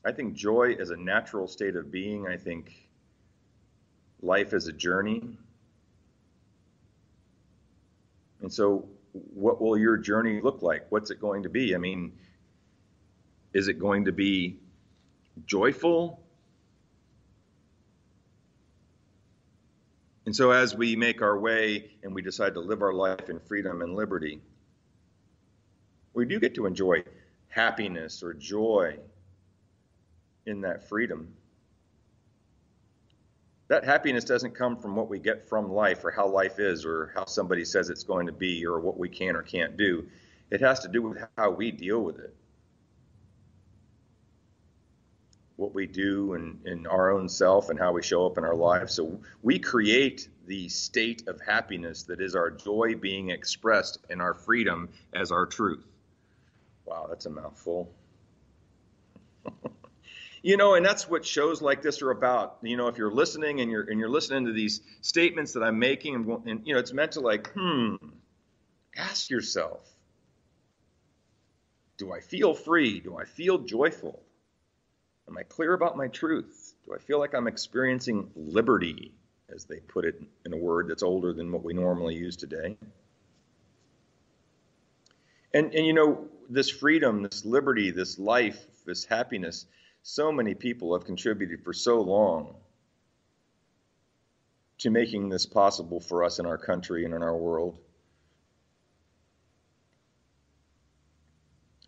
I think joy is a natural state of being. I think life is a journey. And so what will your journey look like? What's it going to be? I mean, is it going to be joyful? And so as we make our way and we decide to live our life in freedom and liberty, we do get to enjoy happiness or joy in that freedom. That happiness doesn't come from what we get from life or how life is or how somebody says it's going to be or what we can or can't do. It has to do with how we deal with it. What we do in our own self and how we show up in our lives. So we create the state of happiness that is our joy being expressed and our freedom as our truth. Wow, that's a mouthful. And that's what shows like this are about. If you're listening and you're listening to these statements that I'm making, and it's meant to ask yourself, do I feel free? Do I feel joyful? Am I clear about my truth? Do I feel like I'm experiencing liberty, as they put it in a word that's older than what we normally use today? And this freedom, this liberty, this life, this happiness, so many people have contributed for so long to making this possible for us in our country and in our world.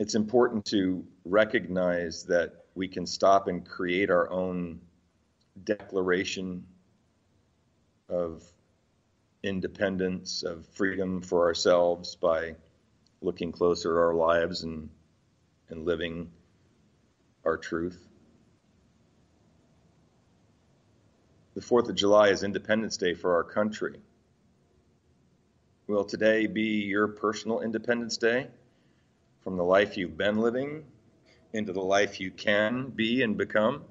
It's important to recognize that we can stop and create our own declaration of independence, of freedom for ourselves by looking closer at our lives and living our truth. The 4th of July is Independence Day for our country. Will today be your personal Independence Day? From the life you've been living into the life you can be and become?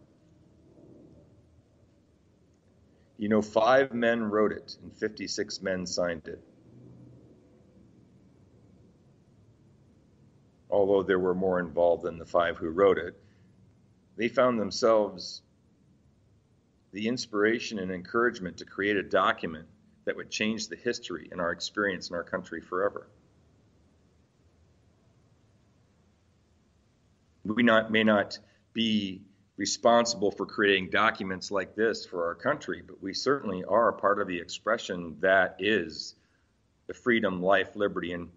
5 men wrote it and 56 men signed it. Although there were more involved than the 5 who wrote it, they found themselves the inspiration and encouragement to create a document that would change the history and our experience in our country forever. We may not be responsible for creating documents like this for our country, but we certainly are a part of the expression that is the freedom, life, liberty, and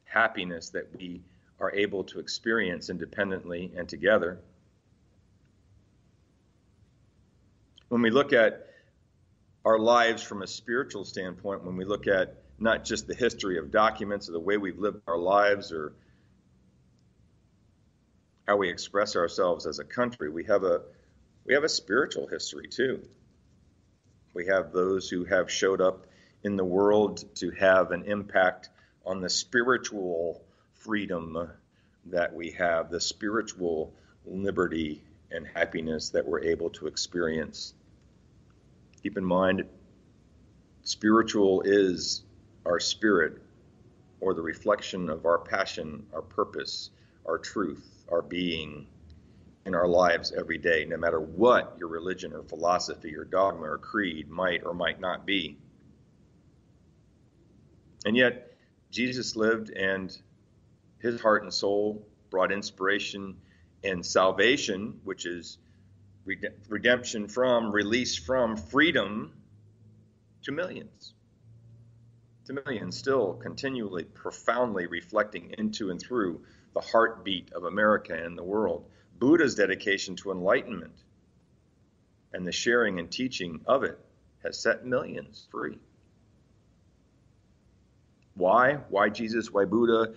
happiness that we are able to experience independently and together. When we look at our lives from a spiritual standpoint, when we look at not just the history of documents or the way we've lived our lives or how we express ourselves as a country, we have a spiritual history too. We have those who have showed up in the world to have an impact on the spiritual freedom that we have, the spiritual liberty and happiness that we're able to experience. Keep in mind, spiritual is our spirit, or the reflection of our passion, our purpose, our truth, our being in our lives every day, no matter what your religion or philosophy or dogma or creed might or might not be. And yet, Jesus lived, and his heart and soul brought inspiration and salvation, which is redemption from, release from, freedom to millions. To millions, still continually, profoundly reflecting into and through the heartbeat of America and the world. Buddha's dedication to enlightenment and the sharing and teaching of it has set millions free. Why? Why Jesus? Why Buddha?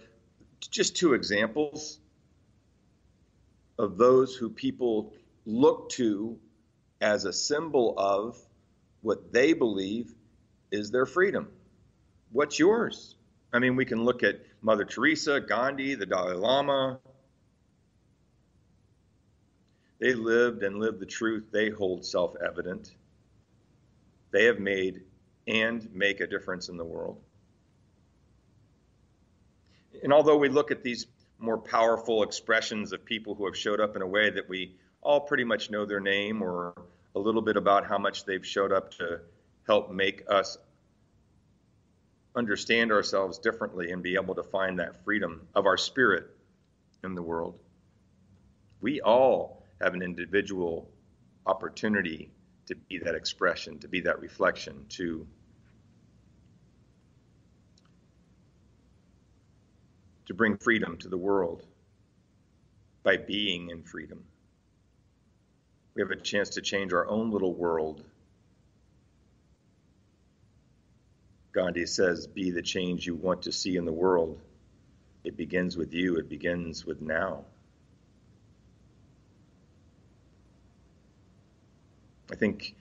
Just 2 examples of those who people look to as a symbol of what they believe is their freedom. What's yours? I mean, we can look at Mother Teresa, Gandhi, the Dalai Lama. They lived and lived the truth they hold self-evident. They have made and make a difference in the world. And although we look at these more powerful expressions of people who have showed up in a way that we all pretty much know their name or a little bit about how much they've showed up to help make us understand ourselves differently and be able to find that freedom of our spirit in the world. We all have an individual opportunity to be that expression, to be that reflection, to bring freedom to the world by being in freedom. We have a chance to change our own little world. Gandhi says, be the change you want to see in the world. It begins with you. It begins with now. I think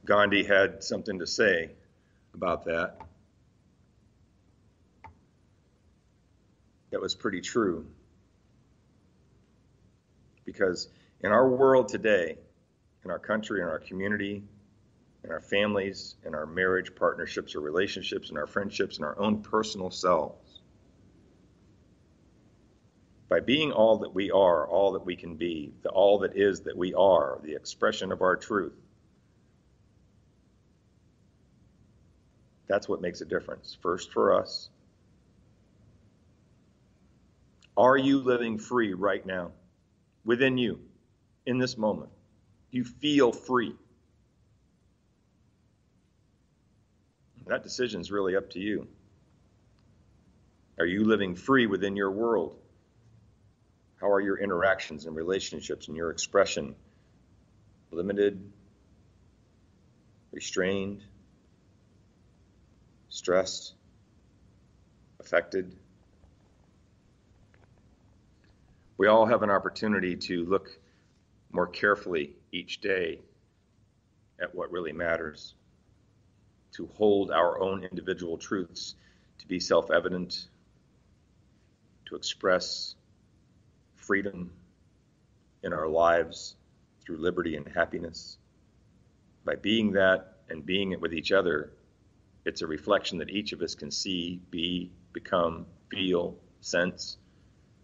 Gandhi had something to say about that. That was pretty true. Because in our world today, in our country, in our community, in our families, in our marriage, partnerships, or relationships, in our friendships, in our own personal selves, by being all that we are, all that we can be, the all that is that we are, the expression of our truth, that's what makes a difference. First for us. Are you living free right now? Within you, in this moment? Do you feel free? That decision is really up to you. Are you living free within your world? How are your interactions and relationships and your expression? Limited? Restrained? Stressed? Affected? We all have an opportunity to look more carefully each day at what really matters, to hold our own individual truths to be self-evident, to express freedom in our lives through liberty and happiness. By being that and being it with each other, it's a reflection that each of us can see, be, become, feel, sense,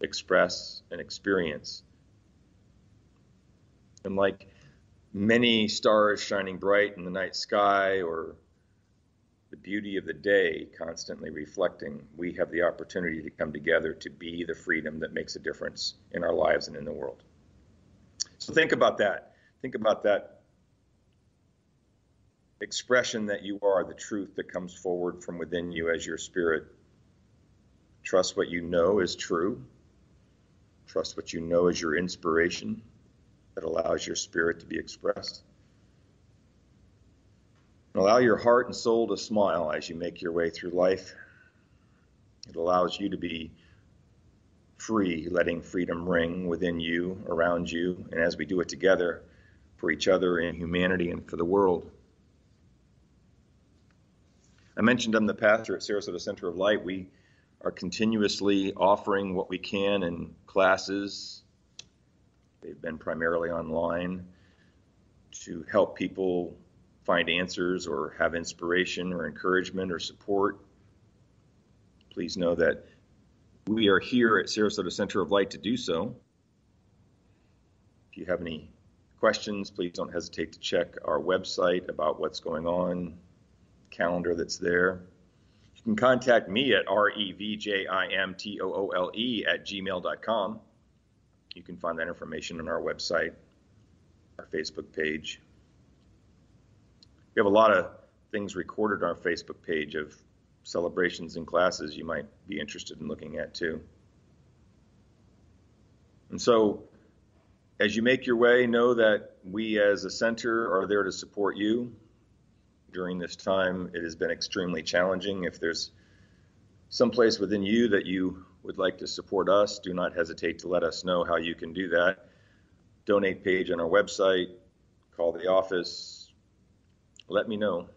express, and experience. And like many stars shining bright in the night sky or the beauty of the day constantly reflecting, we have the opportunity to come together to be the freedom that makes a difference in our lives and in the world. So think about that. Think about that expression that you are, the truth that comes forward from within you as your spirit. Trust what you know is true. Trust what you know is your inspiration that allows your spirit to be expressed. And allow your heart and soul to smile as you make your way through life. It allows you to be free, letting freedom ring within you, around you, and as we do it together for each other in humanity and for the world. I mentioned I'm the pastor at Sarasota Center of Light. We are continuously offering what we can in classes. They've been primarily online to help people find answers or have inspiration or encouragement or support. Please know that we are here at Sarasota Center of Light to do so. If you have any questions, please don't hesitate to check our website about what's going on, calendar that's there. You can contact me at revjimtoole@gmail.com. You can find that information on our website, our Facebook page. We have a lot of things recorded on our Facebook page of celebrations and classes you might be interested in looking at too. And so as you make your way, know that we as a center are there to support you. During this time, it has been extremely challenging. If there's some place within you that you would like to support us, do not hesitate to let us know how you can do that. Donate page on our website, call the office, let me know.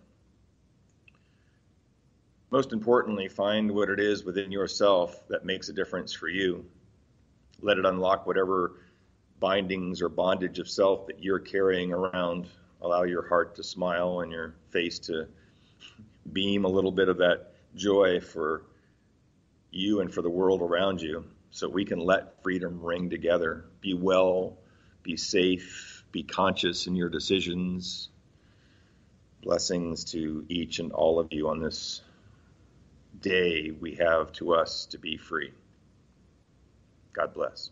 Most importantly, find what it is within yourself that makes a difference for you. Let it unlock whatever bindings or bondage of self that you're carrying around. Allow your heart to smile and your face to beam a little bit of that joy for you and for the world around you, so we can let freedom ring together. Be well, Be safe. Be conscious in your decisions. Blessings to each and all of you on this day we have to us to be free. God bless.